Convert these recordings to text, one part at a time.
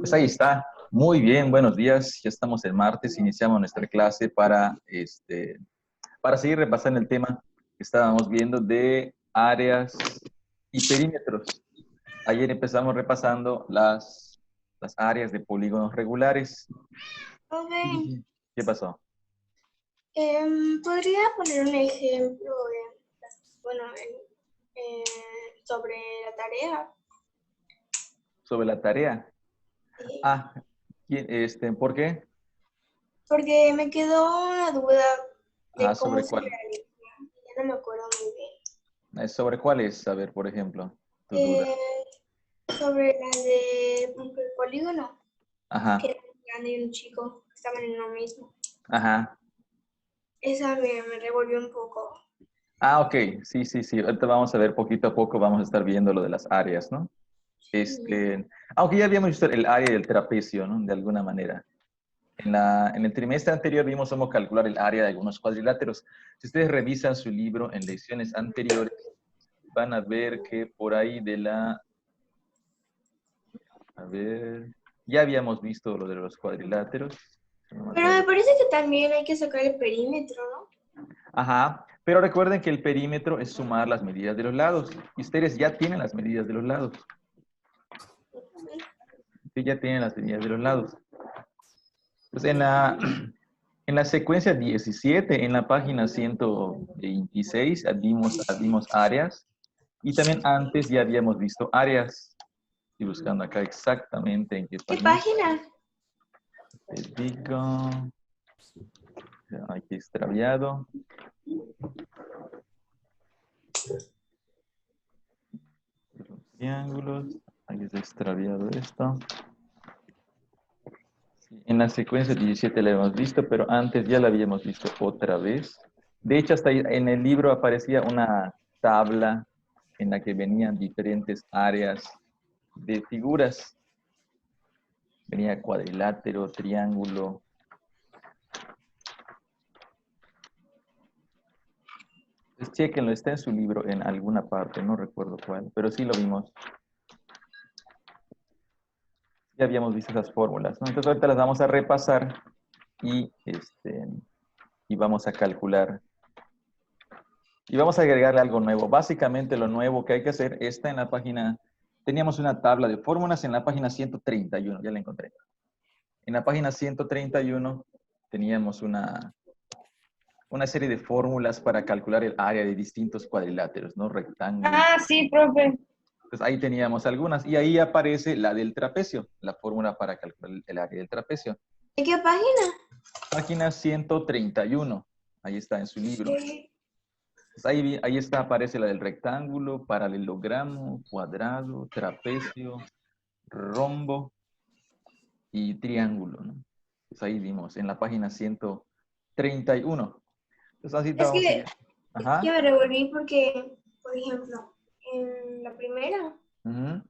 Pues ahí está. Muy bien, buenos días. Ya estamos el martes, iniciamos nuestra clase para seguir repasando el tema que estábamos viendo de áreas y perímetros. Ayer empezamos repasando las áreas de polígonos regulares. Ok, ¿Qué pasó? ¿podría poner un ejemplo bueno, sobre la tarea? Sobre la tarea. Sí. Ah, ¿por qué? Porque me quedó una duda Ah, de cómo ¿sobre se cuál? realiza. Ya no me acuerdo muy bien. ¿Sobre cuál es? A ver, por ejemplo, tu duda. Eh, Sobre la de el polígono, que Ajá, era un grande y un chico que estaban en lo mismo. ajá. Esa me revolvió un poco. Ah, ok. Sí, sí, sí. Ahorita vamos a ver poquito a poco, vamos a estar viendo lo de las áreas, ¿no? Sí. Aunque ya habíamos visto el área del trapecio, ¿no? De alguna manera. En el trimestre anterior vimos cómo calcular el área de algunos cuadriláteros. Si ustedes revisan su libro en lecciones anteriores, van a ver que por ahí a ver, ya habíamos visto lo de los cuadriláteros. No me Pero me acuerdo. parece que también hay que sacar el perímetro, ¿no? Ajá, pero recuerden que el perímetro es sumar las medidas de los lados. Y ustedes ya tienen las medidas de los lados. Sí, ya tienen las medidas de los lados. Pues en la secuencia 17, en la página 126, vimos áreas. Y también antes ya habíamos visto áreas. Estoy buscando acá exactamente en qué ¿Qué página. página? Te digo, aquí extraviado. Los triángulos. Aquí está extraviado esto. Sí, en la secuencia 17 la hemos visto, pero antes ya la habíamos visto otra vez. De hecho, hasta ahí en el libro aparecía una tabla en la que venían diferentes áreas de figuras. Venía cuadrilátero, triángulo. Pues chequenlo, está en su libro en alguna parte, no recuerdo cuál, pero sí lo vimos. Ya habíamos visto esas fórmulas, ¿no? Entonces ahorita las vamos a repasar y, y vamos a calcular. Y vamos a agregarle algo nuevo. Básicamente lo nuevo que hay que hacer está en la página, teníamos una tabla de fórmulas en la página 131, ya la encontré. En la página 131 teníamos una serie de fórmulas para calcular el área de distintos cuadriláteros, ¿no? Rectángulos. Ah, sí, profe. Pues ahí teníamos algunas y ahí aparece la del trapecio, la fórmula para calcular el área del trapecio. ¿En qué página? Página 131, ahí está en su libro. Sí. Pues ahí está, aparece la del rectángulo, paralelogramo, cuadrado, trapecio, rombo y triángulo, ¿no? Pues ahí vimos en la página 131. Pues así Es vamos que, siguiendo. es que Ajá. me revolví porque, por ejemplo, en la primera Ujú.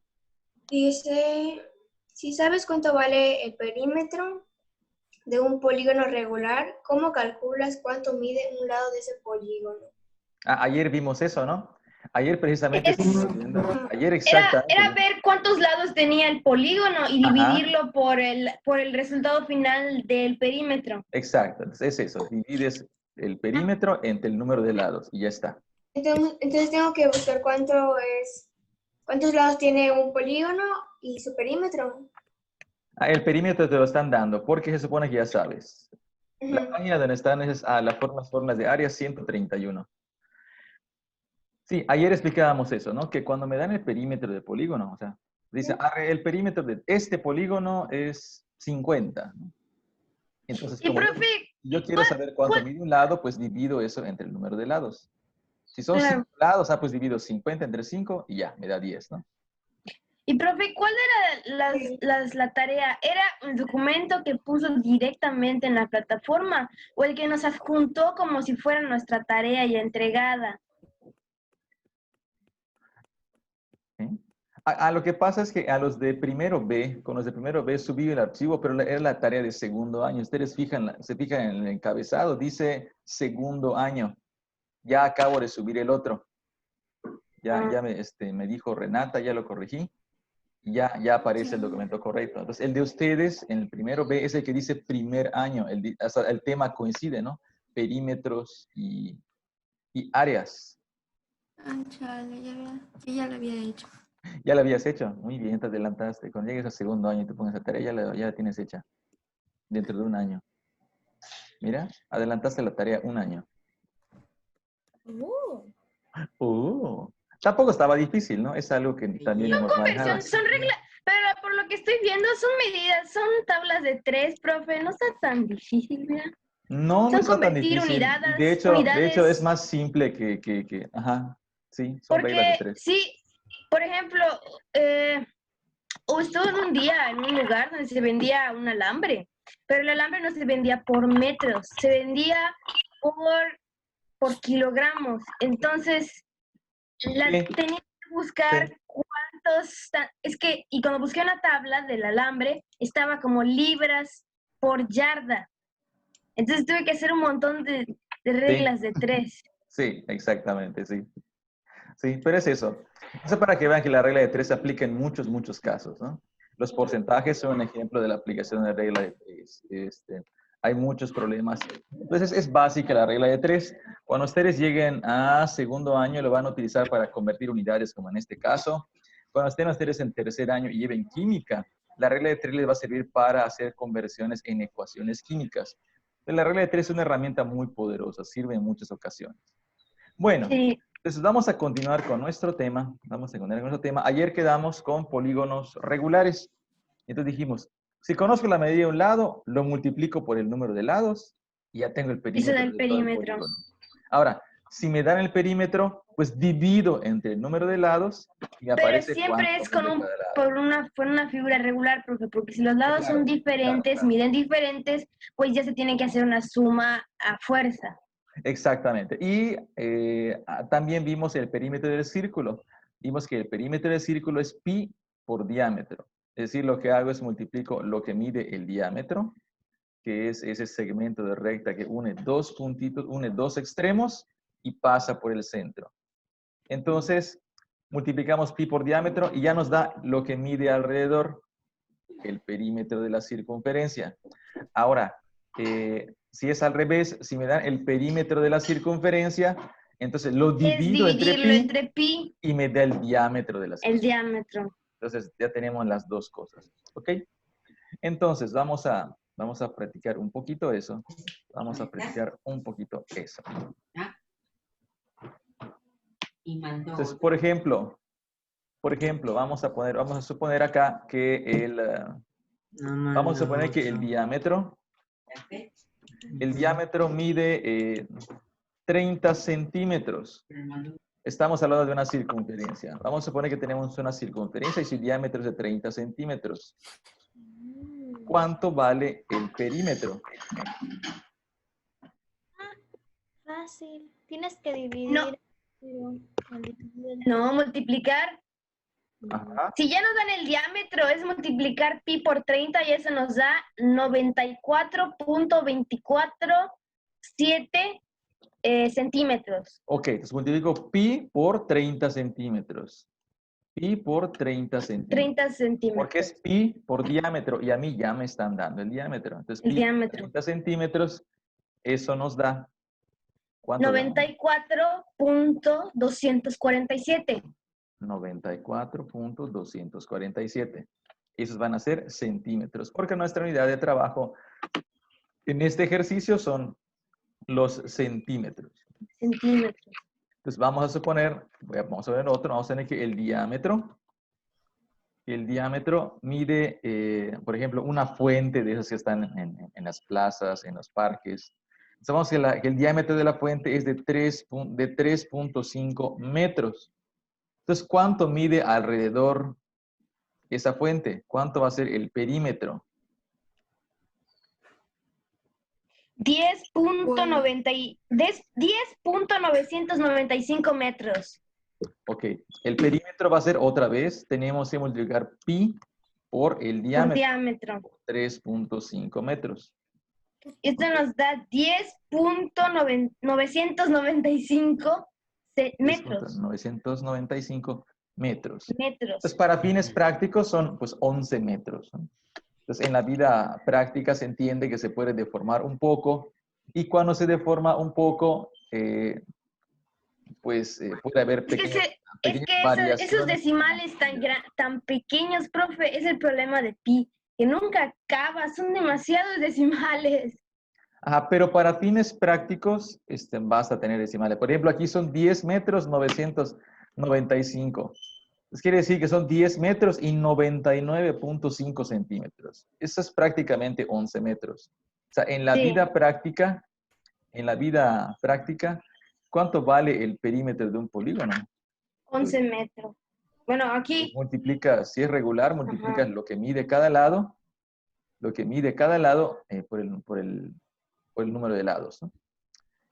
dice, si sabes cuánto vale el perímetro de un polígono regular, ¿cómo calculas cuánto mide un lado de ese polígono? Ayer vimos eso, ¿no? Ayer precisamente Es, estuvimos viendo, ayer exactamente. era ver cuántos lados tenía el polígono y Ajá. dividirlo por el resultado final del perímetro. Exacto, entonces es eso, divides el perímetro entre el número de lados y ya está. Entonces tengo que buscar cuántos lados tiene un polígono y su perímetro. El perímetro te lo están dando porque se supone que ya sabes. La Ujú. página donde están es las fórmulas de área 131. Sí, ayer explicábamos eso, ¿no? Que cuando me dan el perímetro de polígono, o sea, dice, el perímetro de este polígono es 50, ¿no? Entonces, Y como yo, profe, yo quiero ¿cuál, saber cuánto cuál, mide un lado, pues divido eso entre el número de lados. Si son 5 claro. lados, pues divido 50 entre 5 y ya, me da 10, ¿no? Y profe, ¿cuál era la tarea? ¿Era un documento que puso directamente en la plataforma o el que nos adjuntó como si fuera nuestra tarea ya entregada? ¿Sí? Lo que pasa es que a los de primero B, con los de primero B subí el archivo, pero era la tarea de segundo año. Ustedes se fijan en el encabezado, dice segundo año. Ya acabo de subir el otro. Ya me dijo Renata, ya lo corregí. ya aparece el documento correcto. Entonces, el de ustedes, en el primero B, es el que dice primer año. Hasta el tema coincide, ¿no? Perímetros y áreas. Ah, chale, yo ya lo había hecho. Ya la habías hecho. Muy bien, te adelantaste. Cuando llegues al segundo año y te pones a tarea, ya la tienes hecha. Dentro de un año. Mira, adelantaste la tarea un año. Tampoco estaba difícil, ¿no? Es algo que también hemos manejado. Son reglas, pero por lo que estoy viendo son medidas, son tablas de 3, profe. No está tan difícil, mira. No, no Son está tan convertir difícil. unidades, De hecho, unidades. es más simple que ajá, sí, son reglas de Porque 3. sí, por ejemplo, estuve en un día en un lugar donde se vendía un alambre, pero el alambre no se vendía por metros, se vendía por kilogramos. Entonces, Sí. tenía que buscar Sí. cuántos, y cuando busqué una tabla del alambre, estaba como libras por yarda. Entonces tuve que hacer un montón de reglas de 3. Sí, exactamente, sí. Sí, pero es eso. Eso para que vean que la regla de 3 se aplica en muchos casos, ¿no? Los porcentajes son un ejemplo de la aplicación de la regla de 3. Hay muchos problemas. Entonces, es básica la regla de 3. Cuando ustedes lleguen a segundo año, lo van a utilizar para convertir unidades, como en este caso. Cuando estén ustedes en tercer año y lleven química, la regla de 3 les va a servir para hacer conversiones en ecuaciones químicas. La regla de 3 es una herramienta muy poderosa, sirve en muchas ocasiones. Bueno, Sí. entonces vamos a continuar con nuestro tema. Ayer quedamos con polígonos regulares. Entonces dijimos, si conozco la medida de un lado, lo multiplico por el número de lados y ya tengo el Eso perímetro del de todo el perímetro. polígono. Ahora, si me dan el perímetro, pues divido entre el número de lados y me Pero aparece siempre cuánto es con mide cada lado. por una figura regular, profe, porque si los lados Claro, son diferentes, claro. miden diferentes, pues ya se tiene que hacer una suma a fuerza. Exactamente. Y también vimos el perímetro del círculo. Vimos que el perímetro del círculo es pi por diámetro. Es decir, lo que hago es multiplico lo que mide el diámetro, que es ese segmento de recta que une dos puntitos, une dos extremos y pasa por el centro. Entonces, multiplicamos pi por diámetro y ya nos da lo que mide alrededor, el perímetro de la circunferencia. Ahora, si es al revés, si me dan el perímetro de la circunferencia, entonces lo divido entre pi y me da el diámetro de la circunferencia. El diámetro. Entonces ya tenemos las dos cosas, ¿ok? Entonces vamos a practicar un poquito eso. Vamos a practicar un poquito eso. Entonces, por ejemplo, vamos a suponer acá que vamos a suponer que el diámetro mide 30 centímetros. Estamos hablando de una circunferencia. Vamos a suponer que tenemos una circunferencia y su diámetro es de 30 centímetros. ¿Cuánto vale el perímetro? Fácil. Tienes que dividir. No, multiplicar. Ajá. Si ya nos dan el diámetro, es multiplicar pi por 30 y eso nos da 94.247 centímetros. Ok, entonces multiplico pi por 30 centímetros. Pi por 30 centímetros. 30 centímetros. Porque es pi por diámetro y a mí ya me están dando el diámetro. Entonces, El pi por diámetro. 30 centímetros, eso nos da, ¿cuánto da? 94.247. 94.247. Esos van a ser centímetros, porque nuestra unidad de trabajo en este ejercicio son los centímetros. Centímetros. Entonces vamos a suponer, vamos a ver otro, vamos a tener que el diámetro mide, por ejemplo, una fuente de esas que están en las plazas, en los parques. Sabemos que el diámetro de la fuente es de 3.5 metros. Entonces, ¿cuánto mide alrededor esa fuente? ¿Cuánto va a ser el perímetro? 10.995 metros. Ok, el perímetro va a ser otra vez, tenemos que multiplicar pi por el diámetro. 3.5 metros. Esto nos da 10.995 metros. 995 metros. Metros. Entonces, para fines prácticos son pues 11 metros, ¿no? Entonces, en la vida práctica se entiende que se puede deformar un poco y cuando se deforma un poco, puede haber Es que, pequeñas esos variaciones. decimales tan pequeños, profe, es el problema de pi, que nunca acaba, son demasiados decimales. Ajá, pero para fines prácticos basta tener decimales. Por ejemplo, aquí son 10 metros 995. Eso quiere decir que son 10 metros y 99.5 centímetros. Eso es prácticamente 11 metros. O sea, en la Sí. vida práctica, ¿cuánto vale el perímetro de un polígono? 11 metros. Bueno, Pues aquí, multiplicas, si es regular, multiplicas lo que mide cada lado, por el número de lados, ¿no?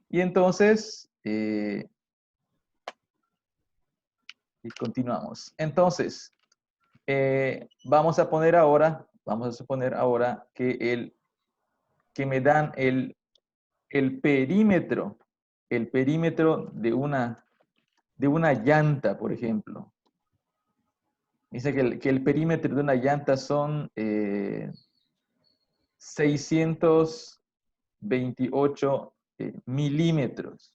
Y entonces, y continuamos. Entonces, vamos a suponer ahora que me dan el perímetro de una llanta, por ejemplo. Dice que el perímetro de una llanta son 628 milímetros.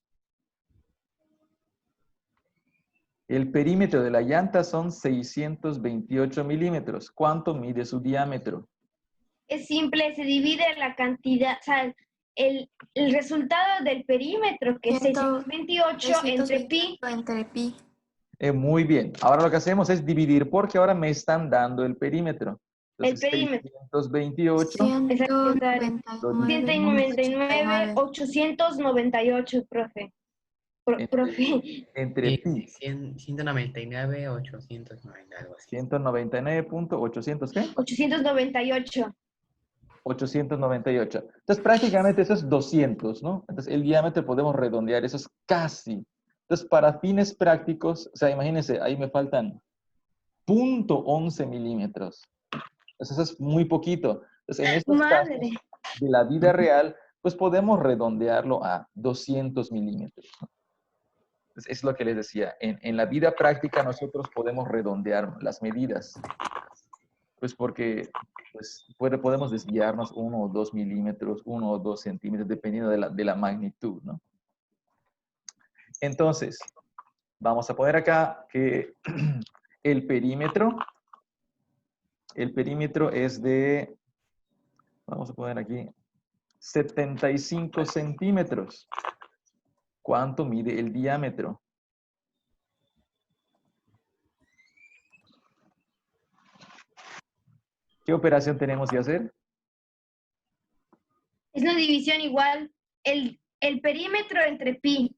El perímetro de la llanta son 628 milímetros. ¿Cuánto mide su diámetro? es simple, se divide la cantidad, o sea, el resultado del perímetro, que es 628 entre pi. Entre pi. Muy bien. Ahora lo que hacemos es dividir porque ahora me están dando el perímetro. Entonces, El perímetro. 628 199, 898, profe. Profe. entre pi. 199, 890, algo así. 199.800, ¿qué? 898. 898. Entonces, prácticamente eso es 200, ¿no? Entonces, el diámetro podemos redondear, eso es casi. Entonces, para fines prácticos, o sea, imagínense, ahí me faltan 0.11 milímetros. Entonces, eso es muy poquito. Entonces, en estos casos de la vida real, pues podemos redondearlo a 200 milímetros, ¿no? Entonces, es lo que les decía. En la vida práctica nosotros podemos redondear las medidas. Pues porque podemos desviarnos 1 o 2 milímetros, 1 o 2 centímetros, dependiendo de la magnitud, ¿no? Entonces, vamos a poner acá que el perímetro es de, vamos a poner aquí, 75 centímetros. ¿Cuánto mide el diámetro? ¿Qué operación tenemos que hacer? Es una división igual. El perímetro entre pi.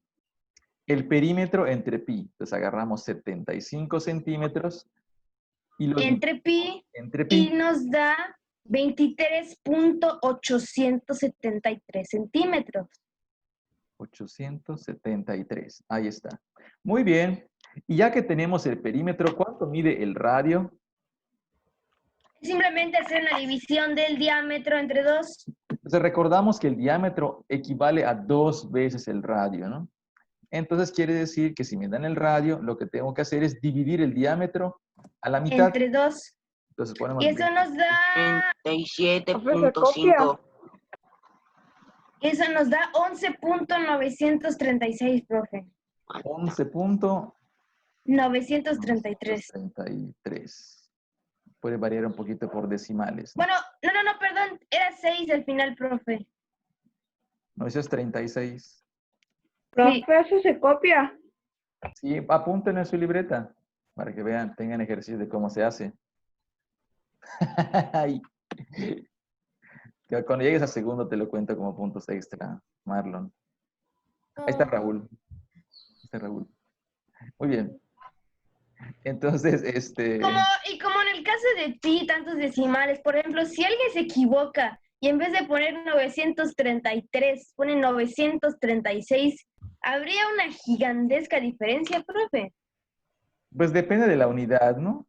El perímetro entre pi. Entonces agarramos 75 centímetros y lo entre pi y nos da 23.873 centímetros. 873. Ahí está. Muy bien. Y ya que tenemos el perímetro, ¿cuánto mide el radio? Simplemente hacer una división del diámetro entre 2. Entonces recordamos que el diámetro equivale a 2 veces el radio, ¿no? Entonces quiere decir que si me dan el radio, lo que tengo que hacer es dividir el diámetro a la mitad. Entre 2. Entonces ponemos Y eso nos da 37.5. Eso nos da 11.936, profe. 933. 11.933. Puede variar un poquito por decimales, ¿no? Bueno, no, perdón. Era 6 al final, profe. No, eso es 36. Profe, ¿eso se copia? Sí, apunten en su libreta para que vean, tengan ejercicio de cómo se hace. Ay. Que cuando llegues a segundo te lo cuento como puntos extra, Marlon. Ahí está Raúl. Muy bien. Entonces, Y como en el caso de pi, tantos decimales, por ejemplo, si alguien se equivoca y en vez de poner 933, pone 936, ¿habría una gigantesca diferencia, profe? Pues depende de la unidad, ¿no?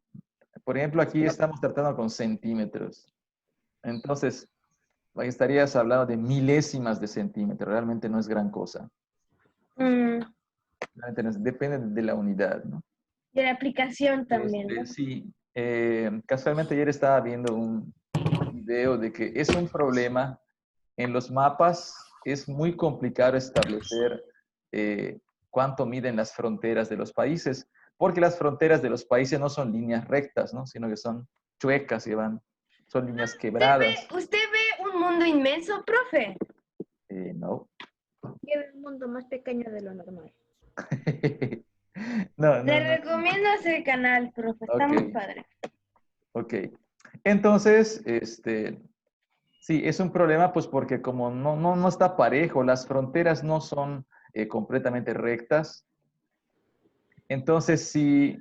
Por ejemplo, aquí estamos tratando con centímetros. Entonces, ahí estarías hablando de milésimas de centímetro. Realmente no es gran cosa. Realmente depende de la unidad, ¿no? Y la aplicación también, ¿no? Sí, casualmente ayer estaba viendo un video de que es un problema en los mapas, es muy complicado establecer cuánto miden las fronteras de los países, porque las fronteras de los países no son líneas rectas, ¿no? Sino que son chuecas y son líneas quebradas. ¿Usted ve un mundo inmenso, profe? No. Tiene un mundo más pequeño de lo normal. No, Le no. recomiendo ese canal, profe. Está muy Ok. padre. Ok. Entonces, sí, es un problema pues porque como no está parejo, las fronteras no son completamente rectas. Entonces, si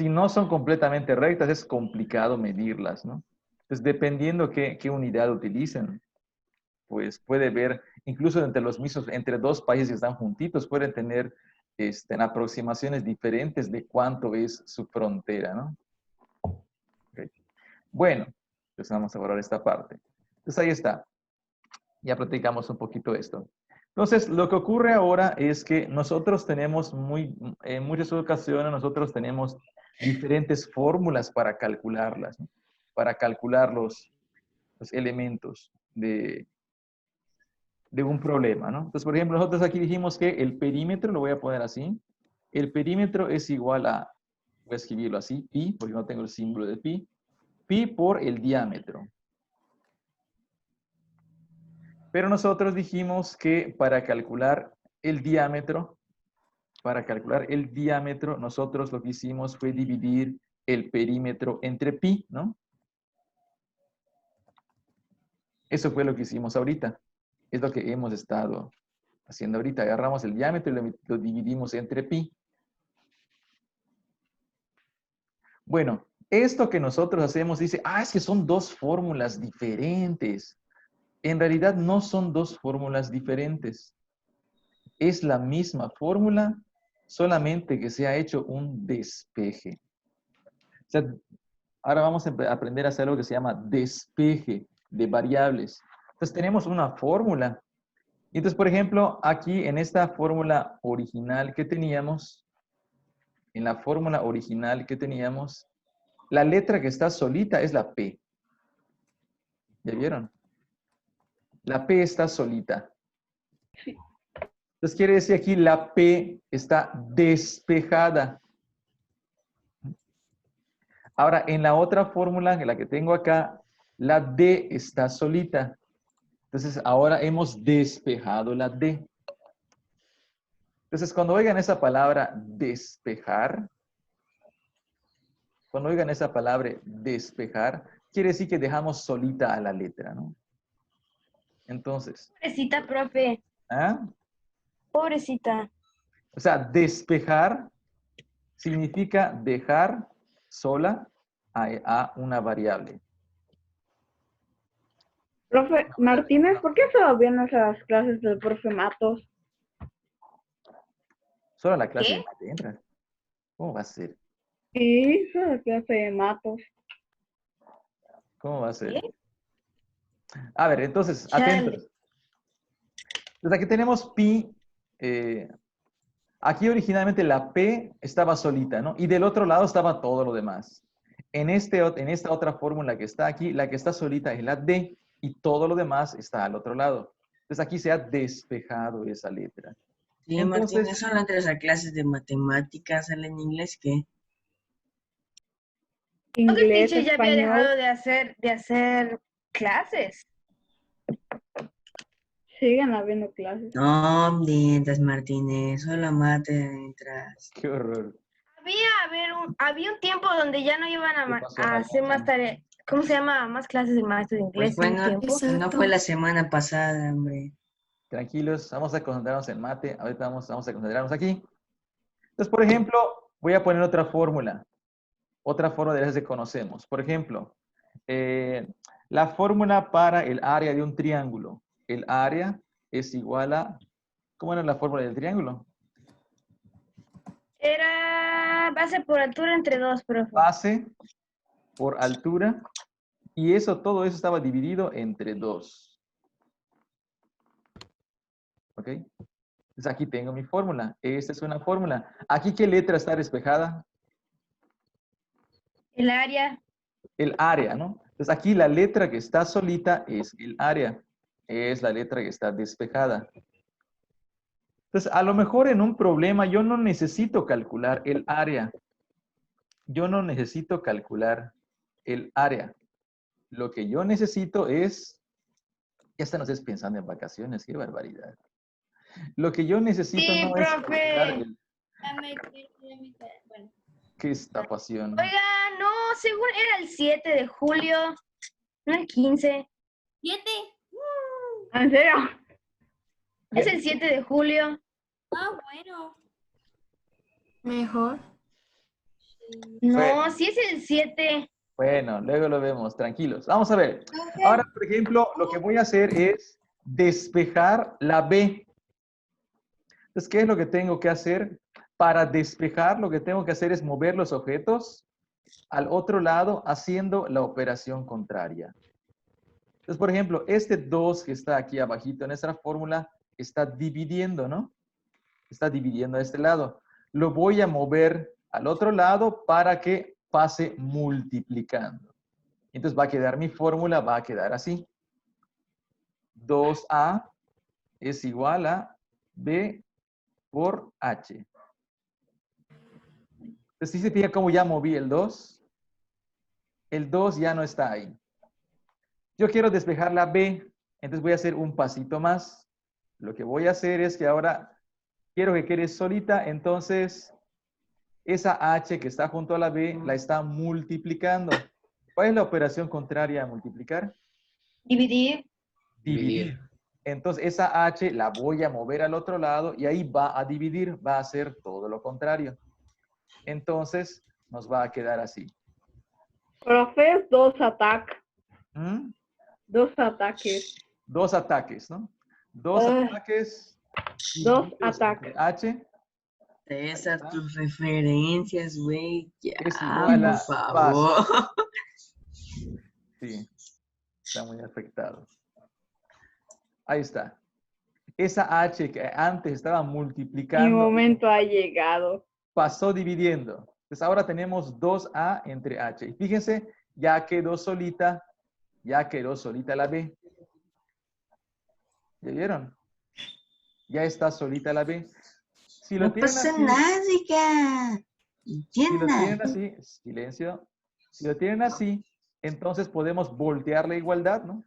no son completamente rectas, es complicado medirlas, ¿no? Entonces, dependiendo qué unidad utilicen, pues puede ver, incluso entre los mismos, entre dos países que están juntitos, pueden tener aproximaciones diferentes de cuánto es su frontera, ¿no? Okay. Bueno, entonces vamos a borrar esta parte. Entonces ahí está. Ya platicamos un poquito esto. Entonces, lo que ocurre ahora es que nosotros tenemos en muchas ocasiones nosotros tenemos diferentes fórmulas para calcularlas, ¿no? Para calcular los elementos de un problema, ¿no? Entonces, por ejemplo, nosotros aquí dijimos que el perímetro, lo voy a poner así, el perímetro es igual a, voy a escribirlo así, pi, porque no tengo el símbolo de pi por el diámetro. Pero nosotros dijimos que para calcular el diámetro, nosotros lo que hicimos fue dividir el perímetro entre pi, ¿no? Eso fue lo que hicimos ahorita. Es lo que hemos estado haciendo ahorita. Agarramos el diámetro y lo dividimos entre pi. Bueno, esto que nosotros hacemos dice, es que son dos fórmulas diferentes. En realidad no son dos fórmulas diferentes. Es la misma fórmula, solamente que se ha hecho un despeje. O sea, ahora vamos a aprender a hacer algo que se llama despeje de variables. Entonces tenemos una fórmula. Y entonces, por ejemplo, aquí en esta fórmula original que teníamos, la letra que está solita es la P. ¿Ya vieron? La P está solita. Entonces quiere decir aquí la P está despejada. Ahora, en la otra fórmula, en la que tengo acá, la D está solita. Entonces, ahora hemos despejado la D. Entonces, cuando oigan esa palabra despejar, quiere decir que dejamos solita a la letra, ¿no? Entonces, Pobrecita, profe. ¿ah? Pobrecita. O sea, despejar significa dejar sola a una variable. Profe Martínez, ¿por qué solo vienen esas clases del profe Matos? Solo la clase ¿Qué? de mate entra. ¿Cómo va a ser? Sí, solo la clase de Matos. ¿Cómo va a ser? ¿Qué? A ver, entonces, Chale. atentos. Entonces aquí tenemos pi. Aquí originalmente la P estaba solita, ¿no? Y del otro lado estaba todo lo demás. En esta otra fórmula que está aquí, la que está solita es la D y todo lo demás está al otro lado. Entonces aquí se ha despejado esa letra. Sí, Entonces, Martín, solo entras a clases de matemáticas, ¿sale en inglés qué? ¿No que el Inglés, teacher ya había dejado español, de hacer clases? siguen habiendo clases. No, entras, Martínez, solo mate entras. qué horror. Había un tiempo donde ya no iban ¿Qué pasó, a hacer más tareas. ¿Cómo se llama? Más clases de maestro de Pues inglés en un bueno, tiempo. no Exacto. fue la semana pasada, hombre. Tranquilos, vamos a concentrarnos en mate. Ahorita vamos a concentrarnos aquí. Entonces, por ejemplo, voy a poner otra fórmula. Otra fórmula de las que conocemos. Por ejemplo, la fórmula para el área de un triángulo. El área es igual a... ¿Cómo era la fórmula del triángulo? Era base por altura entre 2, profe. Base por altura. Y todo eso estaba dividido entre 2. ¿Ok? Entonces aquí tengo mi fórmula. Esta es una fórmula. ¿Aquí qué letra está despejada? El área. El área, ¿no? Entonces aquí la letra que está solita es el área. Es la letra que está despejada. Entonces, a lo mejor en un problema yo no necesito calcular el área. Yo no necesito calcular el área. Lo que yo necesito es... Ya están ustedes pensando en vacaciones, qué barbaridad. Lo que yo necesito Sí, no es calcular profe. el... ¿Qué está pasando? Oiga, no, según era el 7 de julio, no el 15. ¿7? ¿En serio? Es el 7 de julio. Ah, bueno. Mejor. No, Bueno. sí es el 7. Bueno, luego lo vemos, tranquilos. Vamos a ver. Ahora, por ejemplo, lo que voy a hacer es despejar la B. Entonces, ¿qué es lo que tengo que hacer? Para despejar, lo que tengo que hacer es mover los objetos al otro lado haciendo la operación contraria. Entonces, por ejemplo, este 2 que está aquí abajito en esta fórmula está dividiendo, ¿no? Está dividiendo a este lado. Lo voy a mover al otro lado para que pase multiplicando. Entonces va a quedar mi fórmula, va a quedar así. 2A es igual a B por H. Entonces, ¿sí se fija cómo ya moví el 2? El 2 ya no está ahí. Yo quiero despejar la B, entonces voy a hacer un pasito más. Lo que voy a hacer es que ahora quiero que quede solita, entonces esa H que está junto a la B la está multiplicando. ¿Cuál es la operación contraria a multiplicar? Dividir. Dividir. Entonces esa H la voy a mover al otro lado y ahí va a dividir, va a hacer todo lo contrario. Entonces nos va a quedar así. Profe, 2 ataques. ¿Mm? 2 ataques. 2 ataques, ¿no? 2 ataques. 2 divididos ataques. entre H César, tus referencias, güey. Ya, es igual a por favor. Sí, está muy afectado. Ahí está. Esa H que antes estaba Mi multiplicando, momento ha llegado. pasó dividiendo. Entonces ahora tenemos 2A entre H. Y fíjense, ya quedó solita la B. ¿Ya vieron? Ya está solita la B. Si lo No tienen pasa así, nada, hija. si lo tienen Entienda. así, silencio. Si lo tienen así, entonces podemos voltear la igualdad, ¿no?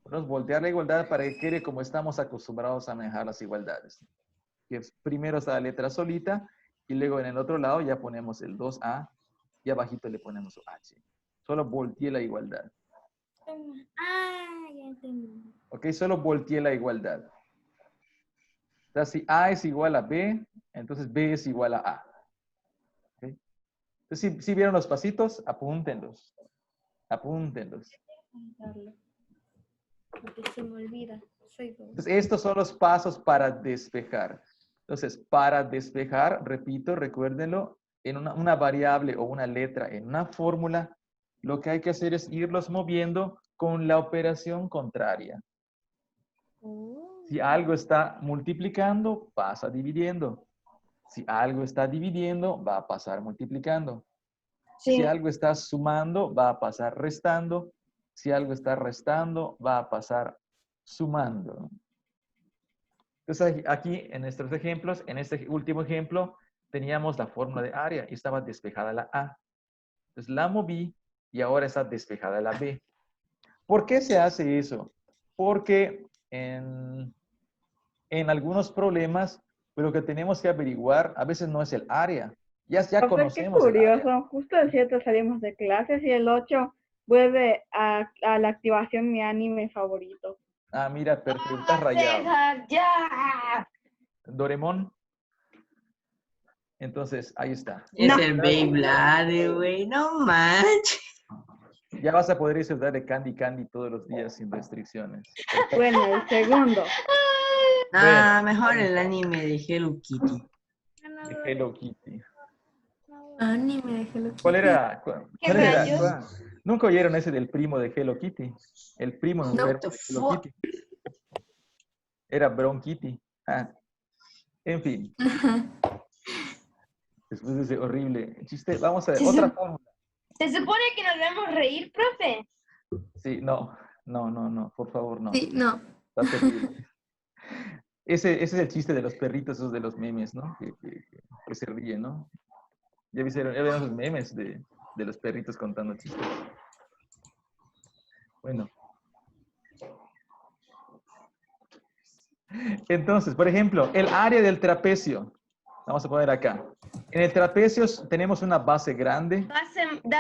Podemos voltear la igualdad para que quede como estamos acostumbrados a manejar las igualdades. Que primero está la letra solita y luego en el otro lado ya ponemos el 2A y abajito le ponemos H. Solo volteé la igualdad. Ah, ya entendí. ¿Ok? Solo volteé la igualdad. Entonces, si A es igual a B, entonces B es igual a A. ¿Ok? Entonces, si vieron los pasitos, apúntenlos. Apúntenlos. Porque se me olvida. Soy dos. Entonces, estos son los pasos para despejar. Entonces, para despejar, repito, recuérdenlo, en una variable o una letra en una fórmula, lo que hay que hacer es irlos moviendo con la operación contraria. Si algo está multiplicando, pasa dividiendo. Si algo está dividiendo, va a pasar multiplicando. Sí. Si algo está sumando, va a pasar restando. Si algo está restando, va a pasar sumando. Entonces, aquí en nuestros ejemplos, en este último ejemplo, teníamos la fórmula de área y estaba despejada la A. Entonces, la moví y ahora está despejada la B. ¿Por qué se hace eso? Porque en algunos problemas, lo que tenemos que averiguar a veces no es el área. Ya Profe, qué conocemos el área. curioso. Justo el 7 salimos de clases y el 8 vuelve a la activación mi anime favorito. Ah, mira, perfecto, está rayado. César, ya. Doraemon. Entonces, ahí está. Es el Beyblade, güey. No manches. Ya vas a poder disfrutar de Candy Candy todos los días sin restricciones. Bueno, el segundo. Ah, mejor el anime de Hello Kitty. De Hello Kitty. Anime de Hello Kitty. ¿Cuál era? ¿Cuál ¿Qué era? rayos? ¿Nunca oyeron ese del primo de Hello Kitty? El primo No, enfermo the de Hello fuck. Kitty. Era Bron Kitty. Ah. En fin. Después de ese horrible chiste, vamos a ver otra fórmula. Se supone que nos debemos reír, profe. Sí, no, por favor, no. Sí, no. Está terrible. Ese es el chiste de los perritos, esos de los memes, ¿no? Que se ríen, ¿no? Ya vieron los memes de los perritos contando chistes. Bueno. Entonces, por ejemplo, el área del trapecio. Vamos a poner acá. En el trapecio tenemos una base grande.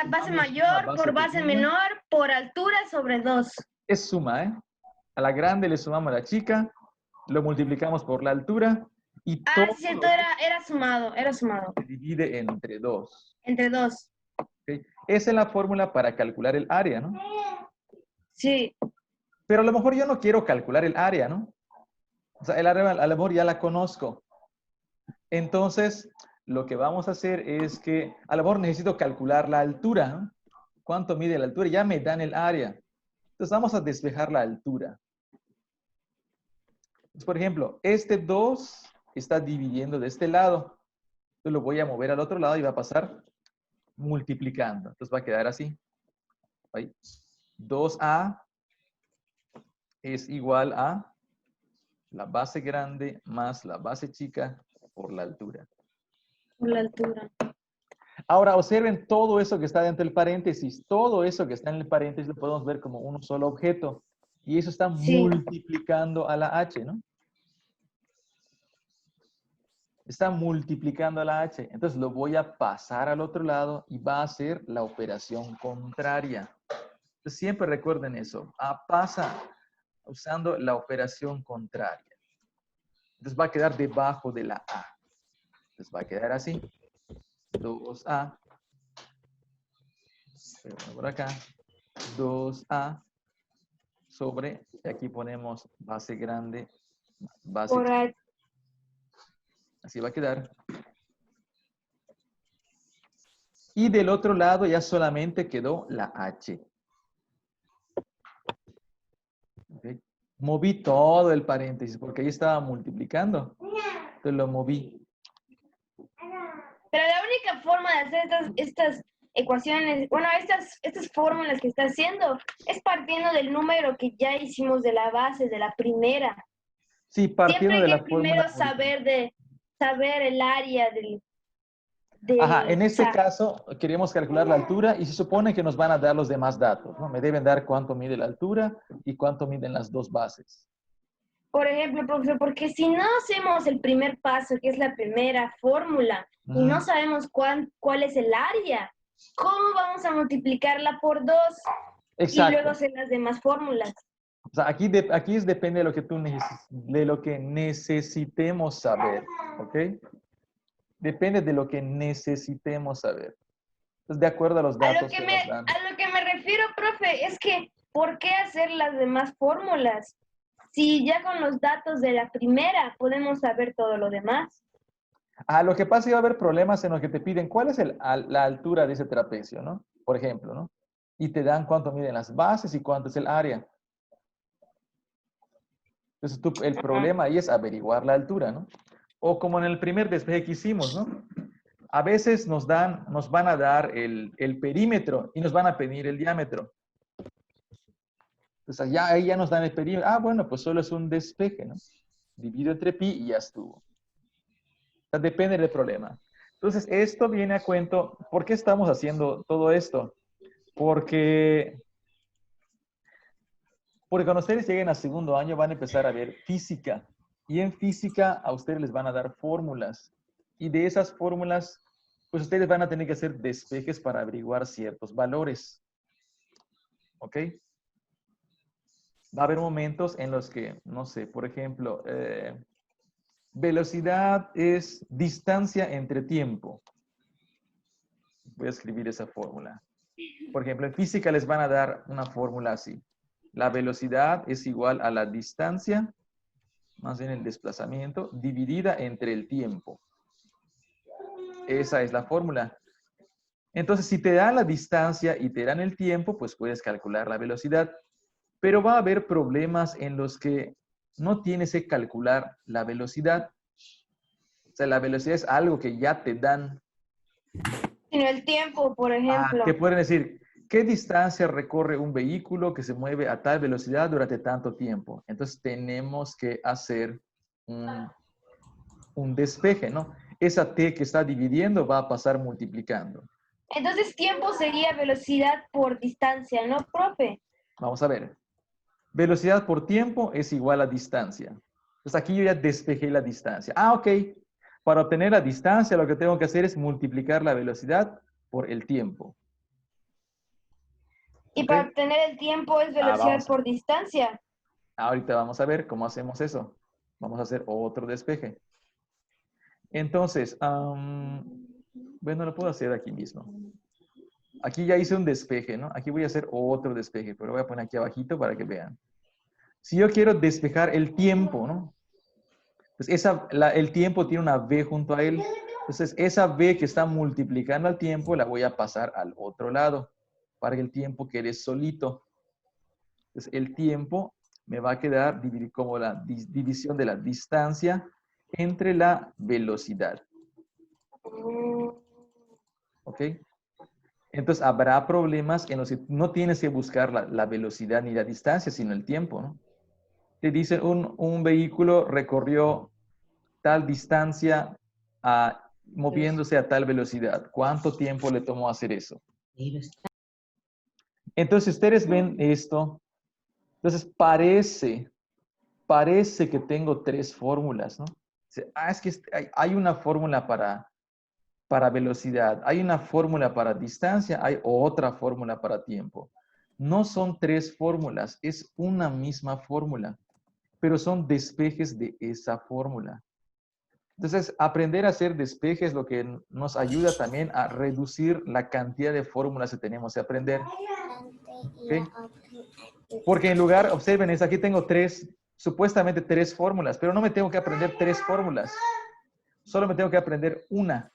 Base mayor por base pequeña. menor por altura sobre 2. Es suma, ¿eh? A la grande le sumamos a la chica, lo multiplicamos por la altura y todo Sí, cierto, era sumado. se divide entre 2. Entre 2. ¿Okay? Esa es la fórmula para calcular el área, ¿no? Sí. Pero a lo mejor yo no quiero calcular el área, ¿no? O sea, el área a lo mejor ya la conozco. Entonces, lo que vamos a hacer es que a lo mejor necesito calcular la altura, ¿no? ¿Cuánto mide la altura? Ya me dan el área. Entonces, vamos a despejar la altura. Entonces, por ejemplo, este 2 está dividiendo de este lado. Entonces, lo voy a mover al otro lado y va a pasar multiplicando. Entonces, va a quedar así. Ahí. 2a es igual a la base grande más la base chica por la altura. Por la altura. Ahora, observen todo eso que está dentro del paréntesis. Todo eso que está en el paréntesis lo podemos ver como un solo objeto. Y eso está multiplicando a la h, ¿no? Está multiplicando a la h. Entonces lo voy a pasar al otro lado y va a ser la operación contraria. Entonces siempre recuerden eso. Pasa usando la operación contraria. Entonces va a quedar debajo de la a. Entonces va a quedar así. 2a. Por acá. 2a sobre, y aquí ponemos base grande, base chica. Así va a quedar. Y del otro lado ya solamente quedó la h. ¿Okay? Moví todo el paréntesis porque ahí estaba multiplicando. Entonces lo moví. Pero la única forma de hacer estas ecuaciones, bueno, estas fórmulas que está haciendo, es partiendo del número que ya hicimos de la base, de la primera. Sí, partiendo de la fórmula. Primero saber el área del Ajá, en este caso queremos calcular la altura y se supone que nos van a dar los demás datos, ¿no? Me deben dar cuánto mide la altura y cuánto miden las dos bases. Por ejemplo, profesor, porque si no hacemos el primer paso, que es la primera fórmula, y no sabemos cuál es el área, ¿cómo vamos a multiplicarla por 2? Exacto. Y luego hacer las demás fórmulas. O sea, aquí depende de lo que de lo que necesitemos saber, ¿ok? Depende de lo que necesitemos saber. Entonces, de acuerdo a los datos que nos dan. A lo que me refiero, profe, es que ¿por qué hacer las demás fórmulas? Si ya con los datos de la primera podemos saber todo lo demás. Lo que pasa es que va a haber problemas en los que te piden cuál es la altura de ese trapecio, ¿no? Por ejemplo, ¿no? Y te dan cuánto miden las bases y cuánto es el área. Entonces, el problema ahí es averiguar la altura, ¿no? O como en el primer despeje que hicimos, ¿no? A veces nos van a dar el perímetro y nos van a pedir el diámetro. Entonces, ahí ya nos dan el perímetro. Bueno, pues solo es un despeje, ¿no? Divido entre pi y ya estuvo. O sea, depende del problema. Entonces, esto viene a cuento. ¿Por qué estamos haciendo todo esto? Porque cuando ustedes lleguen a segundo año van a empezar a ver física. Y en física a ustedes les van a dar fórmulas. Y de esas fórmulas, pues ustedes van a tener que hacer despejes para averiguar ciertos valores. ¿Ok? Va a haber momentos en los que, no sé, por ejemplo, velocidad es distancia entre tiempo. Voy a escribir esa fórmula. Por ejemplo, en física les van a dar una fórmula así. La velocidad es igual a la distancia, más bien el desplazamiento, dividida entre el tiempo. Esa es la fórmula. Entonces, si te dan la distancia y te dan el tiempo, pues puedes calcular la velocidad. Pero va a haber problemas en los que no tienes que calcular la velocidad. O sea, la velocidad es algo que ya te dan. Sino el tiempo, por ejemplo. Te pueden decir, ¿qué distancia recorre un vehículo que se mueve a tal velocidad durante tanto tiempo? Entonces tenemos que hacer un despeje, ¿no? Esa t que está dividiendo va a pasar multiplicando. Entonces tiempo sería velocidad por distancia, ¿no, profe? Vamos a ver. Velocidad por tiempo es igual a distancia. Entonces aquí yo ya despejé la distancia. Ok. Para obtener la distancia lo que tengo que hacer es multiplicar la velocidad por el tiempo. Y ¿Ok? para obtener el tiempo es velocidad vamos a- por distancia. Ahorita vamos a ver cómo hacemos eso. Vamos a hacer otro despeje. Entonces, bueno, lo puedo hacer aquí mismo. Aquí ya hice un despeje, ¿no? Aquí voy a hacer otro despeje, pero lo voy a poner aquí abajito para que vean. Si yo quiero despejar el tiempo, ¿no? Pues el tiempo tiene una v junto a él. Entonces, esa v que está multiplicando al tiempo la voy a pasar al otro lado para que el tiempo quede solito. Entonces, el tiempo me va a quedar como la división de la distancia entre la velocidad. ¿Ok? Entonces, habrá problemas en los que no tienes que buscar la velocidad ni la distancia, sino el tiempo, ¿no? Te dicen, un vehículo recorrió tal distancia moviéndose a tal velocidad. ¿Cuánto tiempo le tomó hacer eso? Entonces, ustedes ven esto. Entonces, parece que tengo tres fórmulas, ¿no? Es que hay una fórmula para velocidad, hay una fórmula para distancia, hay otra fórmula para tiempo. No son tres fórmulas, es una misma fórmula, pero son despejes de esa fórmula. Entonces, aprender a hacer despejes es lo que nos ayuda también a reducir la cantidad de fórmulas que tenemos que aprender. ¿Okay? Porque en lugar, observen, aquí tengo supuestamente tres fórmulas, pero no me tengo que aprender tres fórmulas. Solo me tengo que aprender una.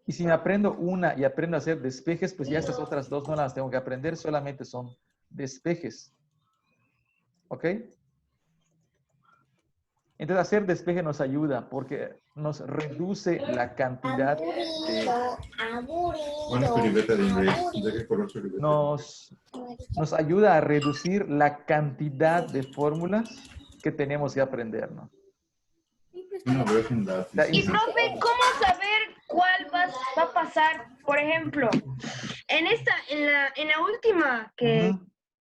Y si me aprendo una y aprendo a hacer despejes, pues ya estas otras dos no las tengo que aprender, solamente son despejes. ¿Ok? Entonces, hacer despeje nos ayuda porque nos reduce la cantidad de... ¿Cuál es tu libreta de inglés? ¿De qué color es tu libreta? Nos ayuda a reducir la cantidad de fórmulas que tenemos que aprender, ¿no? Bueno, pero es un dato. Y profe, ¿cómo saber cuál va a pasar? Por ejemplo, en la última que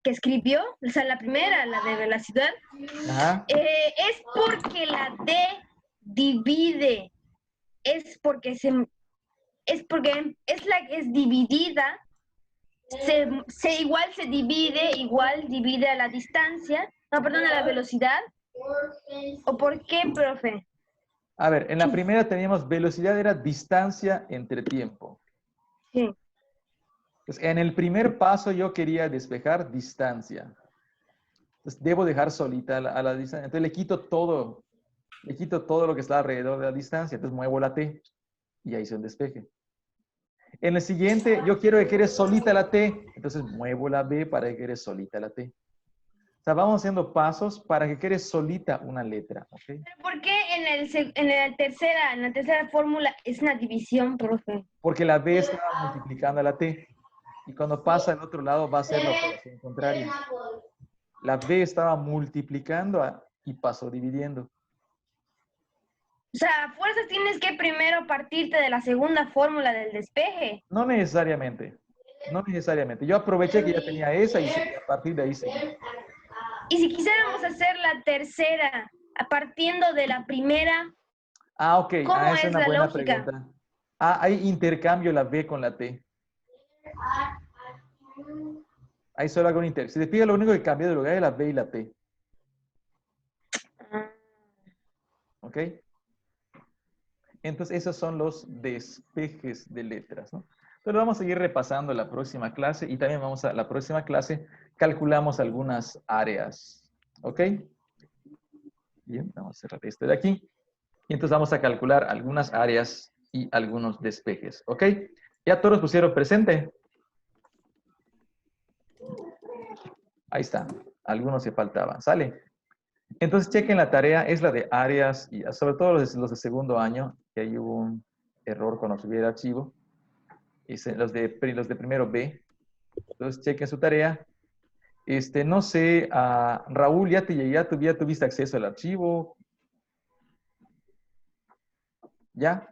escribió, o sea, la primera, la de velocidad, es porque la D divide, es porque es la que es dividida, igual se divide, igual divide a la distancia, no, perdón, a la velocidad. ¿O por qué, profe? A ver, en la primera teníamos velocidad era distancia entre tiempo. Sí. Entonces, en el primer paso yo quería despejar distancia. Entonces, debo dejar solita a la distancia. Entonces, le quito todo lo que está alrededor de la distancia. Entonces, muevo la T y ahí hice un despeje. En el siguiente, yo quiero que quede solita la T. Entonces, muevo la B para que quede solita la T. O sea, vamos haciendo pasos para que quede solita una letra. ¿Okay? ¿Pero por qué en la tercera fórmula es una división, profe? Porque la B estaba multiplicando a la T. Y cuando pasa al otro lado va a ser la operación contraria. La B estaba multiplicando y pasó dividiendo. O sea, a fuerzas tienes que primero partirte de la segunda fórmula del despeje. No necesariamente. No necesariamente. Yo aproveché que ya tenía esa y a partir de ahí seguí. Y si quisiéramos hacer la tercera, partiendo de la primera, ok. ¿cómo Esa es una la buena lógica? pregunta. Ahí intercambio la B con la T. Ahí solo hago un intercambio. Si te fijas, lo único que cambia de lugar es la B y la T. ¿Ok? Entonces, esos son los despejes de letras, ¿no? Pero vamos a seguir repasando la próxima clase y también la próxima clase calculamos algunas áreas. ¿Ok? Bien, vamos a cerrar esto de aquí. Y entonces vamos a calcular algunas áreas y algunos despejes. ¿Ok? ¿Ya todos pusieron presente? Ahí está. Algunos se faltaban. ¿Sale? Entonces, chequen la tarea, es la de áreas, y sobre todo los de segundo año, que ahí hubo un error cuando subí el archivo. Y los de primero B. Entonces, chequen su tarea. No sé, Raúl, ¿ya tuviste acceso al archivo? ¿Ya?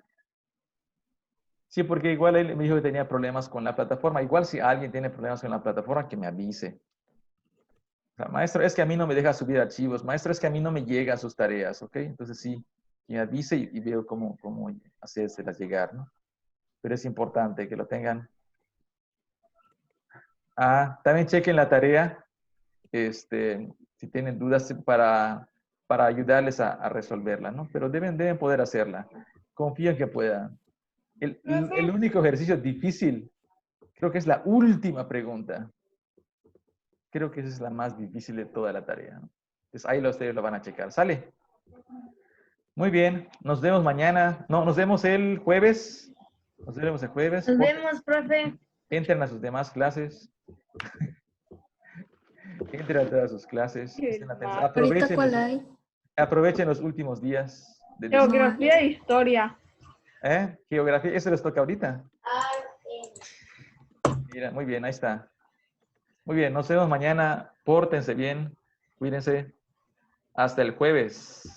Sí, porque igual él me dijo que tenía problemas con la plataforma. Igual si alguien tiene problemas con la plataforma, que me avise. O sea, maestro, es que a mí no me deja subir archivos. Maestro, es que a mí no me llegan sus tareas, ¿ok? Entonces sí, que me avise y veo cómo hacérselas llegar, ¿no? Pero es importante que lo tengan. También chequen la tarea, si tienen dudas para ayudarles a resolverla, ¿no? Pero deben poder hacerla. Confío en que puedan. El único ejercicio difícil, creo que es la última pregunta. Creo que esa es la más difícil de toda la tarea, ¿no? Entonces ahí ustedes lo van a checar. ¿Sale? Muy bien. Nos vemos mañana. No, nos vemos el jueves. Nos vemos el jueves. Nos vemos, profe. Entren a sus demás clases. Entren a todas sus clases. Estén atentos. ¿Ahorita cuál hay? Aprovechen los últimos días. De Geografía e historia. Geografía, eso les toca ahorita. Mira, muy bien, ahí está. Muy bien, nos vemos mañana. Pórtense bien. Cuídense. Hasta el jueves.